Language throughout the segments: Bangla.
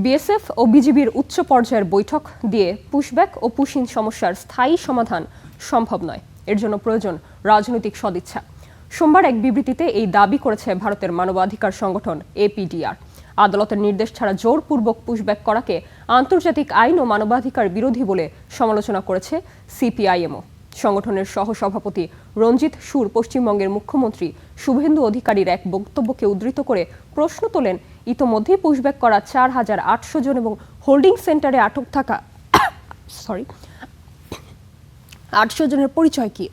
বিএসএফ ও বিজিবির উচ্চ পর্যায়ের বৈঠক দিয়ে পুশব্যাক ও পুশিন সমস্যার স্থায়ী সমাধান সম্ভব নয়। এর জন্য প্রয়োজন রাজনৈতিক সদিচ্ছা। সোমবার এক বিবৃতিতে এই দাবি করেছে ভারতের মানবাধিকার সংগঠন এপিডিআর। আদালতের নির্দেশ ছাড়া জোরপূর্বক পুশব্যাক করাকে আন্তর্জাতিক আইন ও মানবাধিকার বিরোধী বলে সমালোচনা করেছে সিপিআইএমও। সংগঠনের সহসভাপতি রঞ্জিত সুর পশ্চিমবঙ্গের মুখ্যমন্ত্রী শুভেন্দু অধিকারীর এক বক্তব্যকে উদ্ধৃত করে প্রশ্ন তোলেন, ইতোমধ্যেই পুশব্যাক করা ৪,৮০০ জন এবং হোল্ডিং সেন্টারে আটক থাকা ৮০০ জনের পরিচয় কি?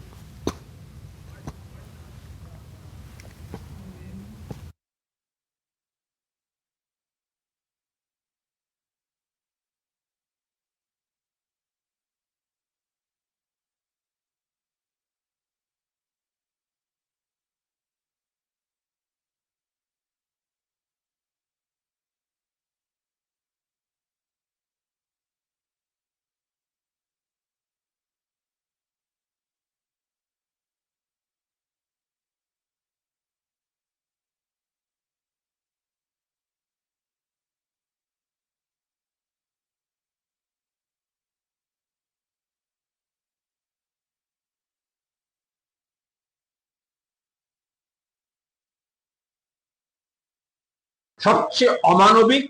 সবচেয়ে অমানবিক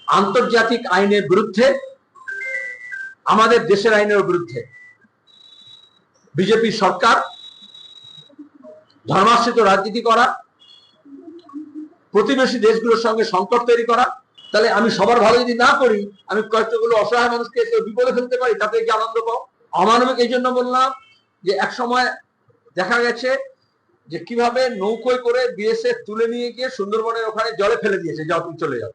আন্তর্জাতিক আইনের বিরুদ্ধে, আমাদের দেশের আইনের বিরুদ্ধে বিজেপি সরকার ধর্মাশ্রিত রাজনীতি করা, প্রতিবেশী দেশগুলোর সঙ্গে সংকট তৈরি করা। তাহলে আমি সবার ভালো যদি না করি, আমি কয়েকটাগুলো অসহায় মানুষকে বিপদে ফেলতে পারি, তাতে কি আনন্দ পাও? অমানবিক এই জন্য বললাম যে এক সময় দেখা গেছে যে কিভাবে নৌকোয় করে বিএসএফ তুলে নিয়ে গিয়ে সুন্দরবনের ওখানে জলে ফেলে দিয়েছে, যাও তুমি চলে যাও।